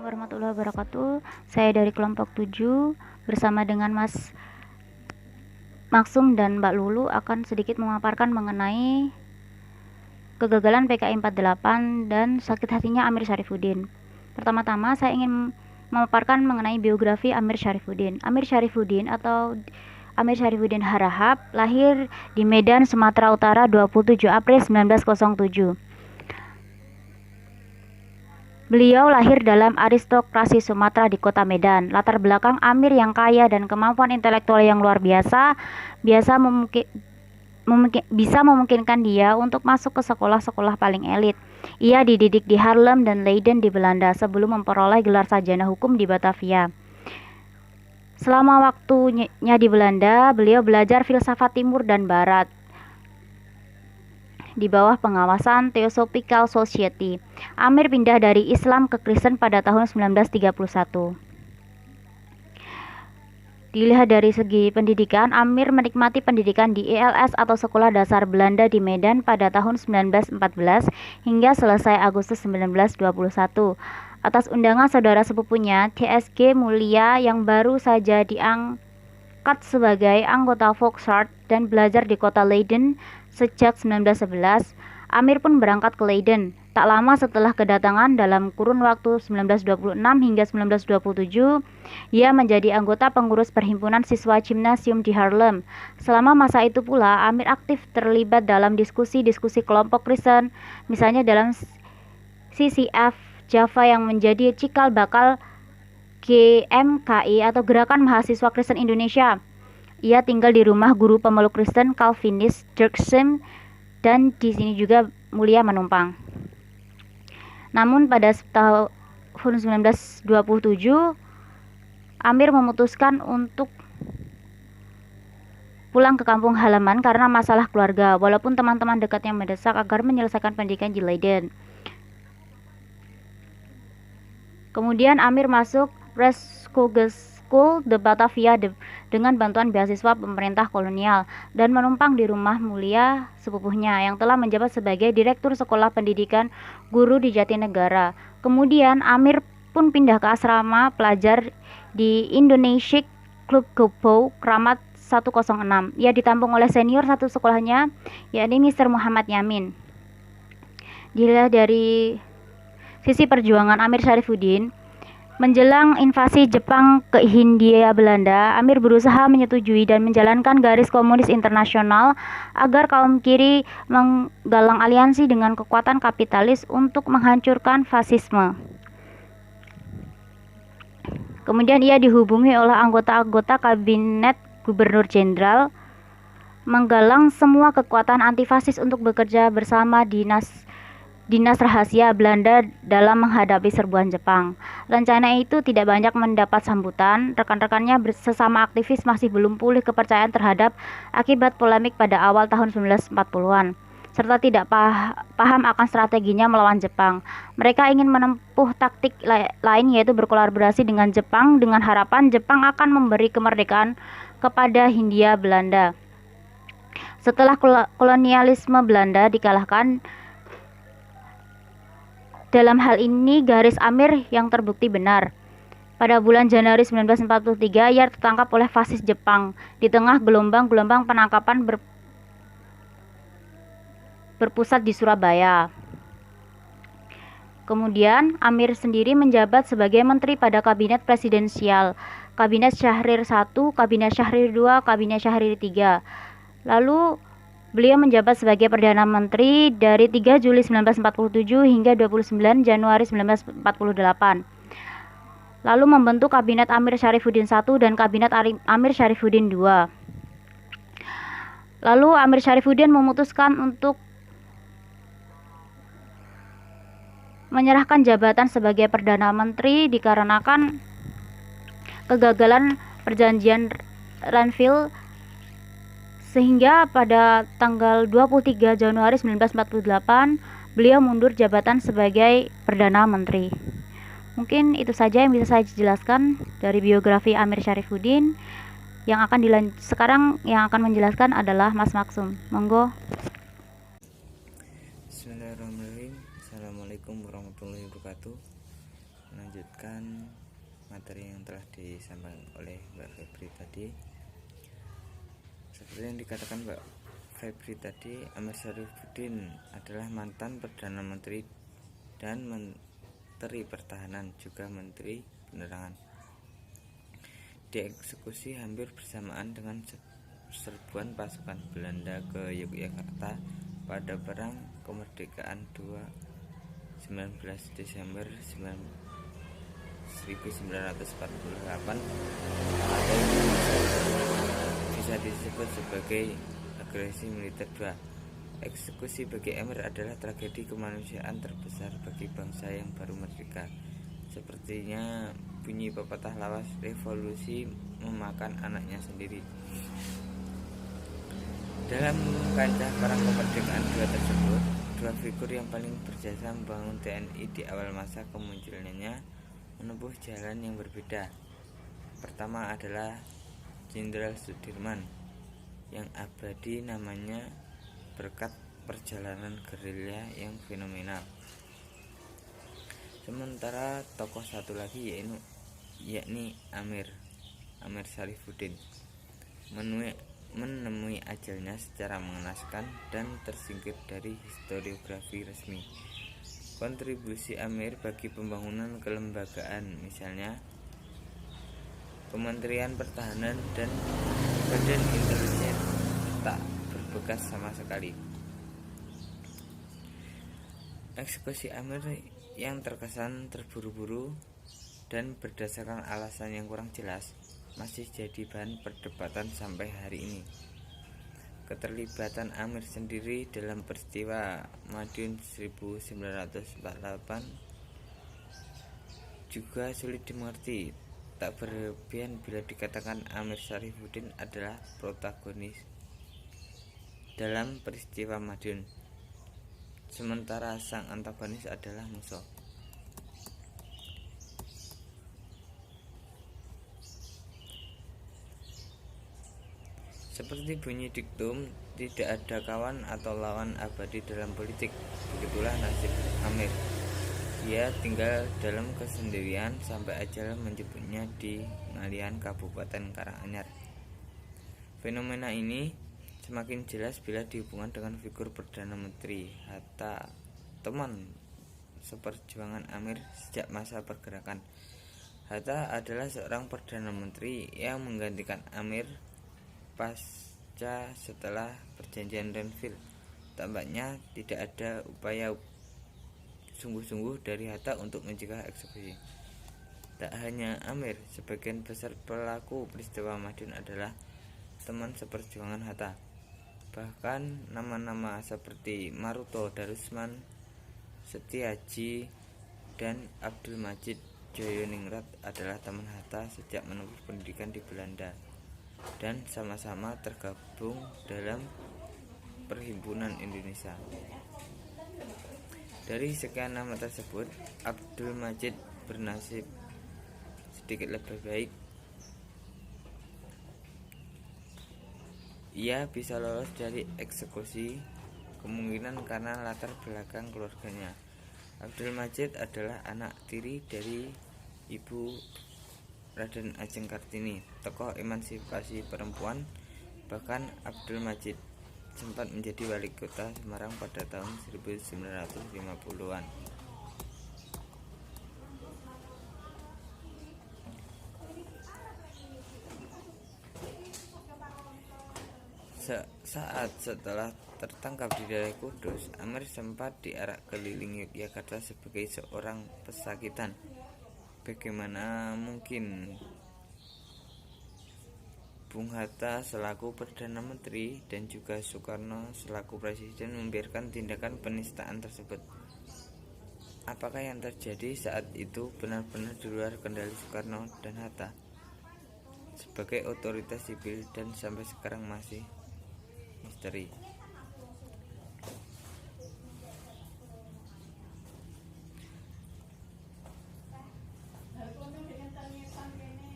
warahmatullahi wabarakatuh. Saya dari kelompok 7 bersama dengan Mas Maksum dan Mbak Lulu akan sedikit memaparkan mengenai kegagalan PKI 48 dan sakit hatinya Amir Syarifuddin. Pertama-tama saya ingin memaparkan mengenai biografi Amir Syarifuddin. Amir Syarifuddin atau Amir Syarifuddin Harahap lahir di Medan, Sumatera Utara 27 April 1907. Beliau lahir dalam aristokrasi Sumatera di kota Medan. Latar belakang Amir yang kaya dan kemampuan intelektual yang luar biasa bisa memungkinkan dia untuk masuk ke sekolah-sekolah paling elit. Ia dididik di Haarlem dan Leiden di Belanda sebelum memperoleh gelar sarjana hukum di Batavia. Selama waktunya di Belanda, beliau belajar filsafat Timur dan Barat di bawah pengawasan Theosophical Society. Amir pindah dari Islam ke Kristen pada tahun 1931. Dilihat dari segi pendidikan, Amir menikmati pendidikan di ELS atau Sekolah Dasar Belanda di Medan pada tahun 1914 hingga selesai Agustus 1921. Atas undangan saudara sepupunya, TSG Mulia yang baru saja diangkat sebagai anggota Volksraad dan belajar di kota Leiden sejak 1911, Amir pun berangkat ke Leiden. Tak lama setelah kedatangan, dalam kurun waktu 1926 hingga 1927, ia menjadi anggota pengurus perhimpunan siswa gimnasium di Haarlem. Selama masa itu pula, Amir aktif terlibat dalam diskusi-diskusi kelompok Kristen, misalnya dalam CCF Java yang menjadi cikal bakal GMKI atau Gerakan Mahasiswa Kristen Indonesia. Ia tinggal di rumah guru pemeluk Kristen Calvinis Dirksen dan di sini juga Mulia menumpang. Namun pada tahun 1927 Amir memutuskan untuk pulang ke kampung halaman karena masalah keluarga, walaupun teman-teman dekatnya mendesak agar menyelesaikan pendidikan di Leiden. Kemudian Amir masuk School de Batavia dengan bantuan beasiswa pemerintah kolonial dan menumpang di rumah Mulia sepupunya yang telah menjabat sebagai Direktur Sekolah Pendidikan Guru di Jatinegara. Kemudian Amir pun pindah ke asrama pelajar di Indonesia Club Gopo Kramat 106. Ia ditampung oleh senior satu sekolahnya, yakni Mr. Muhammad Yamin. Dilihat dari sisi perjuangan Amir Syarifuddin, menjelang invasi Jepang ke Hindia Belanda, Amir berusaha menyetujui dan menjalankan garis komunis internasional agar kaum kiri menggalang aliansi dengan kekuatan kapitalis untuk menghancurkan fasisme. Kemudian ia dihubungi oleh anggota-anggota kabinet gubernur jenderal, menggalang semua kekuatan antifasis untuk bekerja bersama Dinas Rahasia Belanda dalam menghadapi serbuan Jepang. Rencana itu tidak banyak mendapat sambutan. Rekan-rekannya sesama aktivis masih belum pulih kepercayaan terhadap akibat polemik pada awal tahun 1940-an, serta tidak paham akan strateginya melawan Jepang. Mereka ingin menempuh taktik lain, yaitu berkolaborasi dengan Jepang dengan harapan Jepang akan memberi kemerdekaan kepada Hindia Belanda. Setelah kolonialisme Belanda dikalahkan, dalam hal ini garis Amir yang terbukti benar. Pada bulan Januari 1943 ia tertangkap oleh fasis Jepang di tengah gelombang-gelombang penangkapan berpusat di Surabaya. Kemudian Amir sendiri menjabat sebagai menteri pada kabinet presidensial, Kabinet Syahrir I, Kabinet Syahrir II, Kabinet Syahrir III. Lalu beliau menjabat sebagai Perdana Menteri dari 3 Juli 1947 hingga 29 Januari 1948. Lalu membentuk Kabinet Amir Syarifuddin I dan Kabinet Amir Syarifuddin II. Lalu Amir Syarifuddin memutuskan untuk menyerahkan jabatan sebagai Perdana Menteri dikarenakan kegagalan perjanjian Renville, sehingga pada tanggal 23 Januari 1948 beliau mundur jabatan sebagai Perdana Menteri. Mungkin itu saja yang bisa saya jelaskan dari biografi Amir Syarifuddin. Sekarang yang akan menjelaskan adalah Mas Maksum. Monggo. Bismillahirrahmanirrahim. Assalamualaikum warahmatullahi wabarakatuh. melanjutkan materi yang telah disampaikan oleh Mbak Febri tadi. Seperti yang dikatakan Mbak Febri tadi, Amir Syarifuddin adalah mantan Perdana Menteri dan Menteri Pertahanan, juga Menteri Penerangan. Dieksekusi hampir bersamaan dengan serbuan pasukan Belanda ke Yogyakarta pada Perang Kemerdekaan 19 Desember 1948 atau bisa disebut sebagai agresi militer 2. Eksekusi bagi Amir adalah tragedi kemanusiaan terbesar bagi bangsa yang baru merdeka. Sepertinya bunyi pepatah lawas, revolusi memakan anaknya sendiri. Dalam kancah perang kemerdekaan 2 tersebut, dua figur yang paling berjasa membangun TNI di awal masa kemunculannya menempuh jalan yang berbeda. Pertama adalah Jenderal Sudirman, yang abadi namanya berkat perjalanan gerilya yang fenomenal. Sementara tokoh satu lagi yakni Amir Syarifuddin menemui ajalnya secara mengenaskan dan tersingkir dari historiografi resmi. Kontribusi Amir bagi pembangunan kelembagaan, misalnya Kementerian Pertahanan dan Badan Intelijen, tak berbekas sama sekali. Eksekusi Amir yang terkesan terburu-buru dan berdasarkan alasan yang kurang jelas masih jadi bahan perdebatan sampai hari ini. Keterlibatan Amir sendiri dalam peristiwa Madiun 1948 juga sulit dimengerti. Tak berlebihan bila dikatakan Amir Syarifuddin adalah protagonis dalam peristiwa Madiun, sementara sang antagonis adalah musuh. Seperti bunyi diktum, tidak ada kawan atau lawan abadi dalam politik. Begitulah nasib Amir. Dia tinggal dalam kesendirian sampai ajal menjemputnya di Ngalian, Kabupaten Karanganyar. Fenomena ini semakin jelas bila dihubungkan dengan figur Perdana Menteri Hatta, teman seperjuangan Amir sejak masa pergerakan. Hatta adalah seorang Perdana Menteri yang menggantikan Amir pasca setelah perjanjian Renville. Tampaknya tidak ada upaya sungguh-sungguh dari Hatta untuk mencegah eksekusi. Tak hanya Amir, sebagian besar pelaku peristiwa Madiun adalah teman seperjuangan Hatta. Bahkan nama-nama seperti Maruto Darusman, Setiaji, dan Abdul Majid Joyoningrat adalah teman Hatta sejak menempuh pendidikan di Belanda dan sama-sama tergabung dalam Perhimpunan Indonesia. Dari sekian nama tersebut, Abdul Majid bernasib sedikit lebih baik. Ia bisa lolos dari eksekusi, kemungkinan karena latar belakang keluarganya. Abdul Majid adalah anak tiri dari Ibu Raden Ajeng Kartini, tokoh emansipasi perempuan. Bahkan Abdul Majid sempat menjadi wali kota Semarang pada tahun 1950-an. Saat setelah tertangkap di daerah Kudus, Amir sempat diarak keliling Yogyakarta sebagai seorang pesakitan. Bagaimana mungkin Bung Hatta selaku Perdana Menteri dan juga Soekarno selaku Presiden membiarkan tindakan penistaan tersebut? Apakah yang terjadi saat itu benar-benar di luar kendali Soekarno dan Hatta sebagai otoritas sipil dan sampai sekarang masih misteri.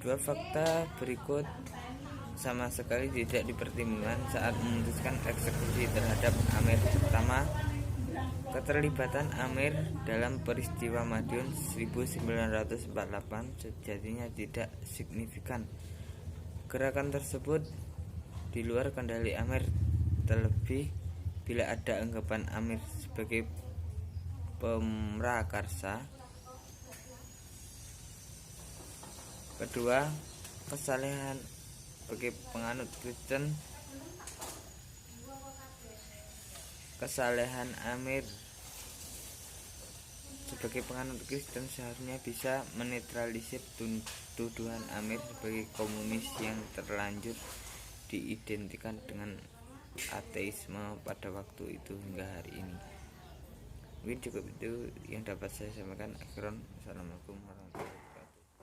Dua fakta berikut sama sekali tidak dipertimbangkan saat memutuskan eksekusi terhadap Amir. Pertama, Keterlibatan Amir dalam peristiwa Madiun 1948 sejatinya tidak signifikan. Gerakan tersebut di luar kendali Amir, terlebih bila ada anggapan Amir sebagai pemrakarsa. Kedua, kesalehan sebagai penganut Kristen. Kesalehan Amir sebagai penganut Kristen seharusnya bisa menetralisir tuduhan Amir sebagai komunis yang terlanjur diidentikan dengan ateisme pada waktu itu hingga hari ini. Mungkin cukup itu yang dapat saya sampaikan. Assalamualaikum warahmatullahi wabarakatuh.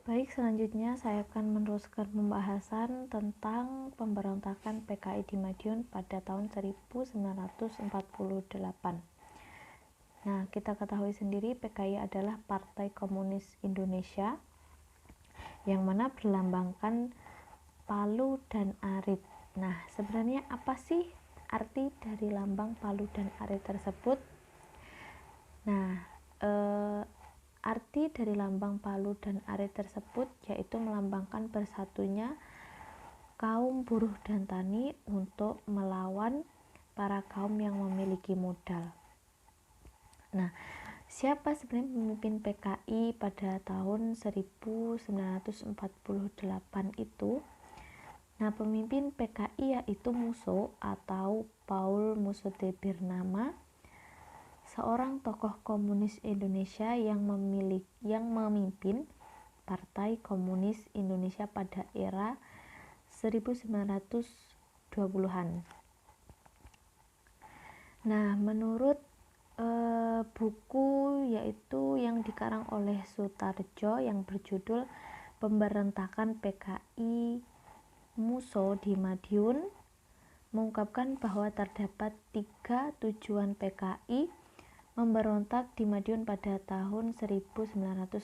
Baik, selanjutnya saya akan meneruskan pembahasan tentang pemberontakan PKI di Madiun pada tahun 1948. Nah, kita ketahui sendiri PKI adalah Partai Komunis Indonesia yang mana berlambangkan palu dan arit. Nah, sebenarnya apa sih arti dari lambang palu dan arit tersebut? Nah, arti dari lambang palu dan arit tersebut yaitu melambangkan bersatunya kaum buruh dan tani untuk melawan para kaum yang memiliki modal. Nah, siapa sebenarnya pemimpin PKI pada tahun 1948 itu? Nah, pemimpin PKI yaitu Musso atau Paul Musso de Bernama, seorang tokoh komunis Indonesia yang memimpin Partai Komunis Indonesia pada era 1920-an. Nah, menurut buku yaitu yang dikarang oleh Sutarjo yang berjudul Pemberontakan PKI Musso di Madiun, mengungkapkan bahwa terdapat 3 tujuan PKI memberontak di Madiun pada tahun 1948.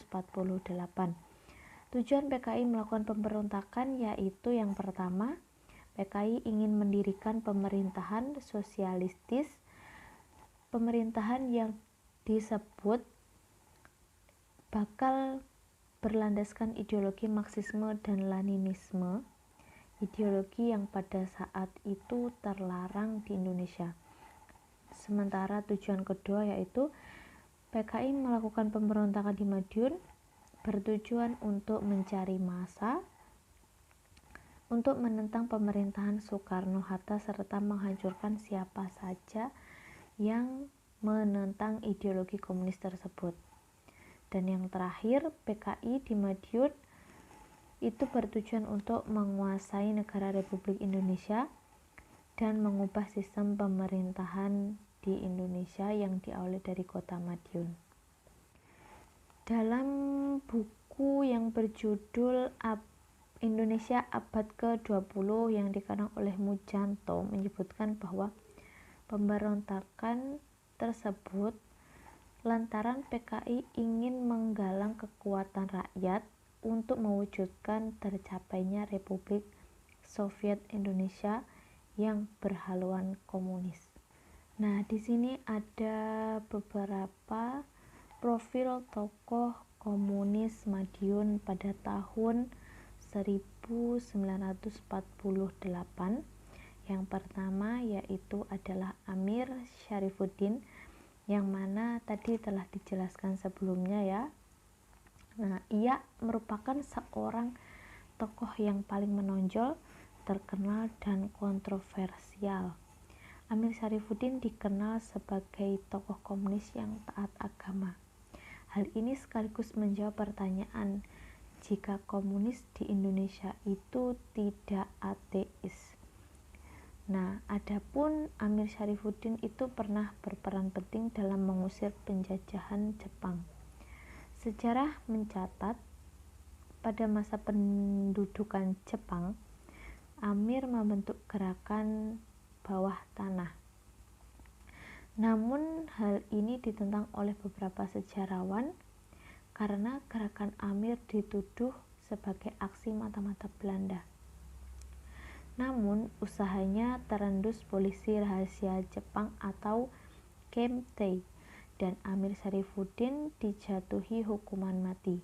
Tujuan PKI melakukan pemberontakan yaitu yang pertama, PKI ingin mendirikan pemerintahan sosialistis, pemerintahan yang disebut bakal berlandaskan ideologi Marxisme dan Leninisme, ideologi yang pada saat itu terlarang di Indonesia. Sementara tujuan kedua yaitu PKI melakukan pemberontakan di Madiun bertujuan untuk mencari massa untuk menentang pemerintahan Soekarno-Hatta serta menghancurkan siapa saja yang menentang ideologi komunis tersebut. Dan yang terakhir, PKI di Madiun itu bertujuan untuk menguasai negara Republik Indonesia dan mengubah sistem pemerintahan di Indonesia yang diawali dari kota Madiun. Dalam buku yang berjudul Indonesia Abad ke-20 yang dikarang oleh Mujanto menyebutkan bahwa pemberontakan tersebut lantaran PKI ingin menggalang kekuatan rakyat untuk mewujudkan tercapainya Republik Soviet Indonesia yang berhaluan komunis. Nah, di sini ada beberapa profil tokoh komunis Madiun pada tahun 1948. Yang pertama yaitu adalah Amir Syarifuddin, yang mana tadi telah dijelaskan sebelumnya ya. Nah, ia merupakan seorang tokoh yang paling menonjol, terkenal dan kontroversial. Amir Syarifuddin dikenal sebagai tokoh komunis yang taat agama. Hal ini sekaligus menjawab pertanyaan jika komunis di Indonesia itu tidak ateis. Nah, adapun Amir Syarifuddin itu pernah berperan penting dalam mengusir penjajahan Jepang. Sejarah mencatat pada masa pendudukan Jepang, Amir membentuk gerakan bawah tanah. Namun hal ini ditentang oleh beberapa sejarawan karena gerakan Amir dituduh sebagai aksi mata-mata Belanda. Namun usahanya terendus polisi rahasia Jepang atau Kemtei dan Amir Syarifuddin dijatuhi hukuman mati.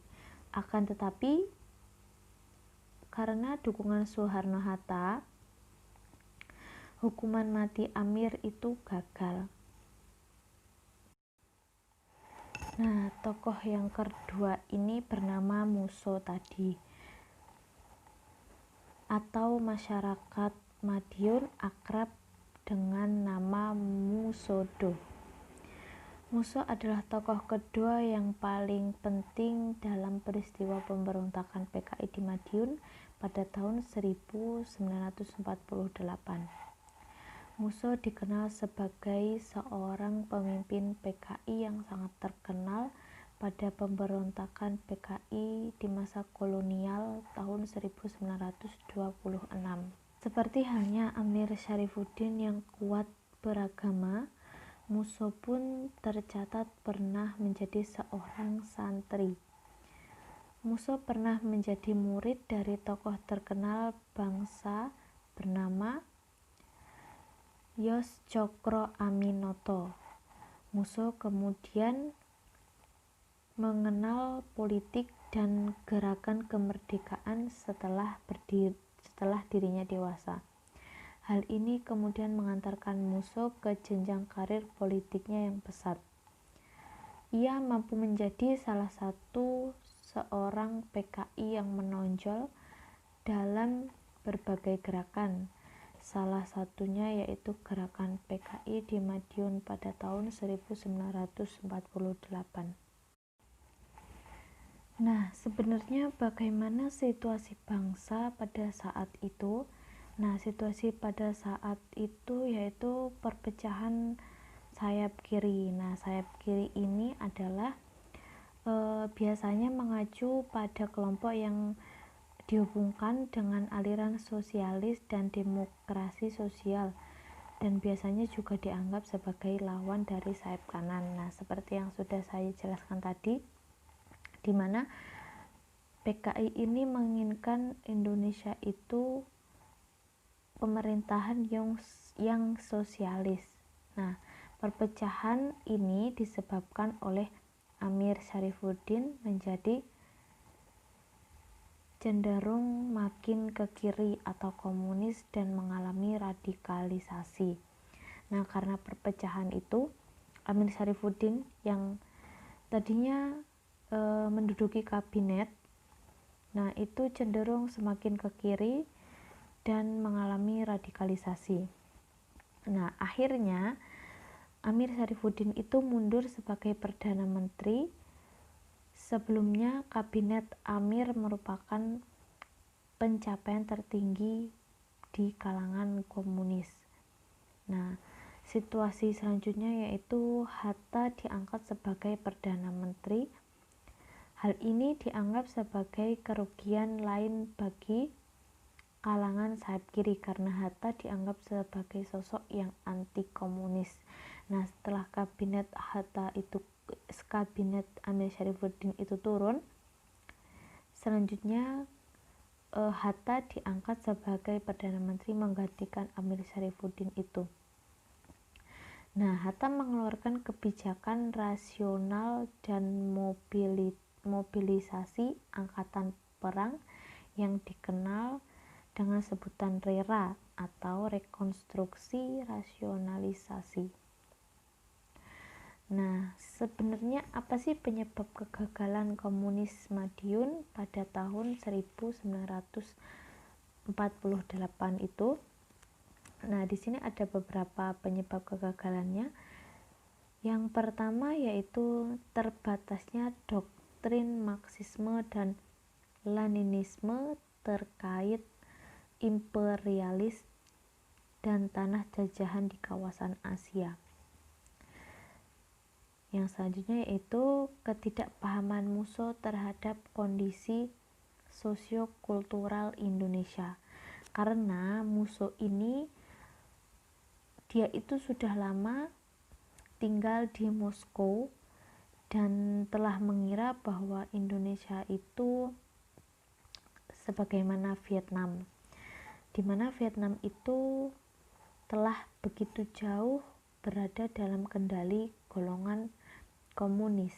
Akan tetapi karena dukungan Soekarno-Hatta, hukuman mati Amir itu gagal. Nah, tokoh yang kedua ini bernama Musso tadi, atau masyarakat Madiun akrab dengan nama Musodo. Musso adalah tokoh kedua yang paling penting dalam peristiwa pemberontakan PKI di Madiun pada tahun 1948. Musso dikenal sebagai seorang pemimpin PKI yang sangat terkenal pada pemberontakan PKI di masa kolonial tahun 1926. Seperti halnya Amir Syarifuddin yang kuat beragama, Musso pun tercatat pernah menjadi seorang santri. Musso pernah menjadi murid dari tokoh terkenal bangsa bernama Yos Cokro Aminoto. Musso kemudian mengenal politik dan gerakan kemerdekaan setelah dirinya dewasa. Hal ini kemudian mengantarkan Musso ke jenjang karir politiknya yang pesat. Ia mampu menjadi salah satu seorang PKI yang menonjol dalam berbagai gerakan. Salah satunya yaitu gerakan PKI di Madiun pada tahun 1948. Nah, sebenarnya bagaimana situasi bangsa pada saat itu? Nah, situasi pada saat itu yaitu perpecahan sayap kiri. Nah, sayap kiri ini adalah biasanya mengacu pada kelompok yang dihubungkan dengan aliran sosialis dan demokrasi sosial, dan biasanya juga dianggap sebagai lawan dari sayap kanan. Nah, seperti yang sudah saya jelaskan tadi, di mana PKI ini menginginkan Indonesia itu pemerintahan yang sosialis. Nah, perpecahan ini disebabkan oleh Amir Syarifuddin menjadi cenderung makin ke kiri atau komunis dan mengalami radikalisasi. Nah, karena perpecahan itu, Amir Syarifuddin yang tadinya menduduki kabinet, nah itu cenderung semakin ke kiri dan mengalami radikalisasi. Nah, akhirnya Amir Syarifuddin itu mundur sebagai Perdana Menteri. Sebelumnya kabinet Amir merupakan pencapaian tertinggi di kalangan komunis. Nah, situasi selanjutnya yaitu Hatta diangkat sebagai Perdana Menteri. Hal ini dianggap sebagai kerugian lain bagi kalangan sayap kiri karena Hatta dianggap sebagai sosok yang anti komunis. Nah, setelah kabinet Amir Syarifuddin itu turun, selanjutnya Hatta diangkat sebagai Perdana Menteri menggantikan Amir Syarifuddin itu. Nah, Hatta mengeluarkan kebijakan rasional dan mobilisasi angkatan perang yang dikenal dengan sebutan RERA atau rekonstruksi rasionalisasi. Nah, sebenarnya apa sih penyebab kegagalan komunis Madiun pada tahun 1948 itu? Nah, di sini ada beberapa penyebab kegagalannya. Yang pertama yaitu terbatasnya doktrin Marxisme dan Leninisme terkait imperialis dan tanah jajahan di kawasan Asia. Yang selanjutnya yaitu ketidakpahaman Musso terhadap kondisi sosiokultural Indonesia. Karena Musso ini dia itu sudah lama tinggal di Moskow dan telah mengira bahwa Indonesia itu sebagaimana Vietnam, di mana Vietnam itu telah begitu jauh berada dalam kendali golongan komunis.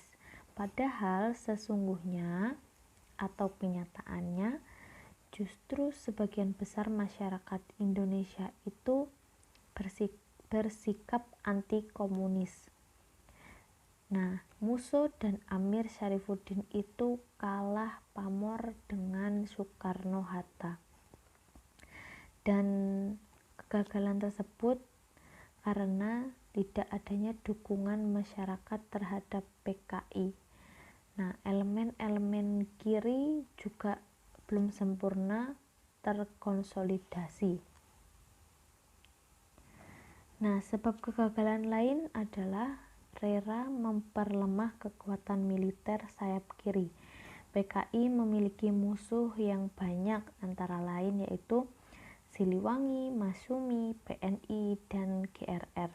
Padahal sesungguhnya atau kenyataannya justru sebagian besar masyarakat Indonesia itu bersikap anti komunis. Nah, Musso dan Amir Syarifuddin itu kalah pamor dengan Soekarno-Hatta. Dan kegagalan tersebut karena tidak adanya dukungan masyarakat terhadap PKI. Nah, elemen-elemen kiri juga belum sempurna terkonsolidasi. Nah, sebab kegagalan lain adalah rela memperlemah kekuatan militer sayap kiri. PKI memiliki musuh yang banyak, antara lain yaitu Siliwangi, Masyumi, PNI, dan GRR.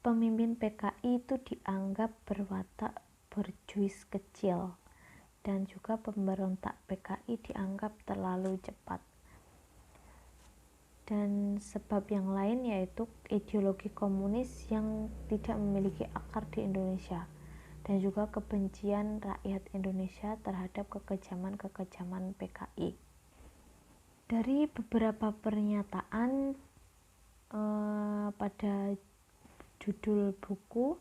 Pemimpin PKI itu dianggap berwatak borjuis kecil, dan juga pemberontak PKI dianggap terlalu cepat. Dan sebab yang lain yaitu ideologi komunis yang tidak memiliki akar di Indonesia, dan juga kebencian rakyat Indonesia terhadap kekejaman-kekejaman PKI. Dari beberapa pernyataan pada judul buku,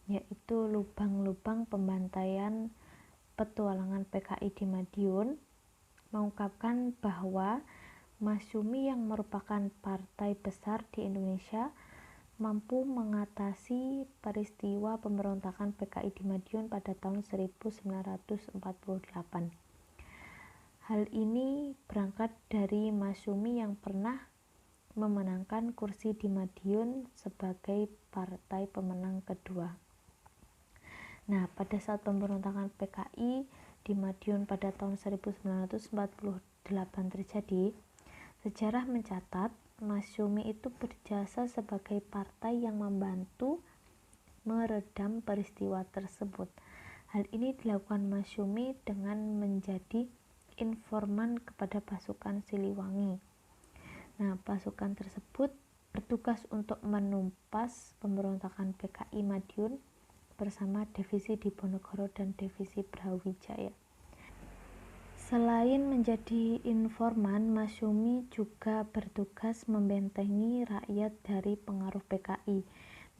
yaitu Lubang-Lubang Pembantaian Petualangan PKI di Madiun, mengungkapkan bahwa Masyumi yang merupakan partai besar di Indonesia mampu mengatasi peristiwa pemberontakan PKI di Madiun pada tahun 1948. Hal ini berangkat dari Masyumi yang pernah memenangkan kursi di Madiun sebagai partai pemenang kedua. Nah, pada saat pemberontakan PKI di Madiun pada tahun 1948 terjadi, sejarah mencatat Masyumi itu berjasa sebagai partai yang membantu meredam peristiwa tersebut. Hal ini dilakukan Masyumi dengan menjadi informan kepada pasukan Siliwangi. Nah, pasukan tersebut bertugas untuk menumpas pemberontakan PKI Madiun bersama divisi Diponegoro dan divisi Brawijaya. Selain menjadi informan, Masyumi juga bertugas membentengi rakyat dari pengaruh PKI.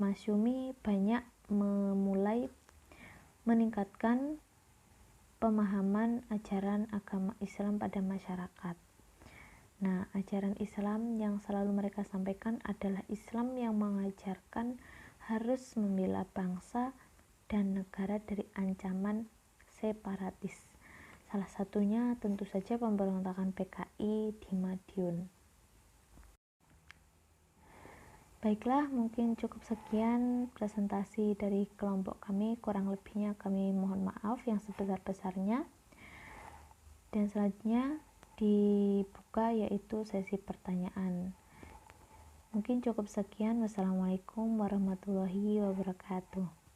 Masyumi banyak memulai meningkatkan pemahaman ajaran agama Islam pada masyarakat. Nah, ajaran Islam yang selalu mereka sampaikan adalah Islam yang mengajarkan harus membela bangsa dan negara dari ancaman separatis. Salah satunya tentu saja pemberontakan PKI di Madiun. Baiklah, mungkin cukup sekian presentasi dari kelompok kami. Kurang lebihnya kami mohon maaf yang sebesar-besarnya. Dan selanjutnya dibuka yaitu sesi pertanyaan. Mungkin cukup sekian. Wassalamualaikum warahmatullahi wabarakatuh.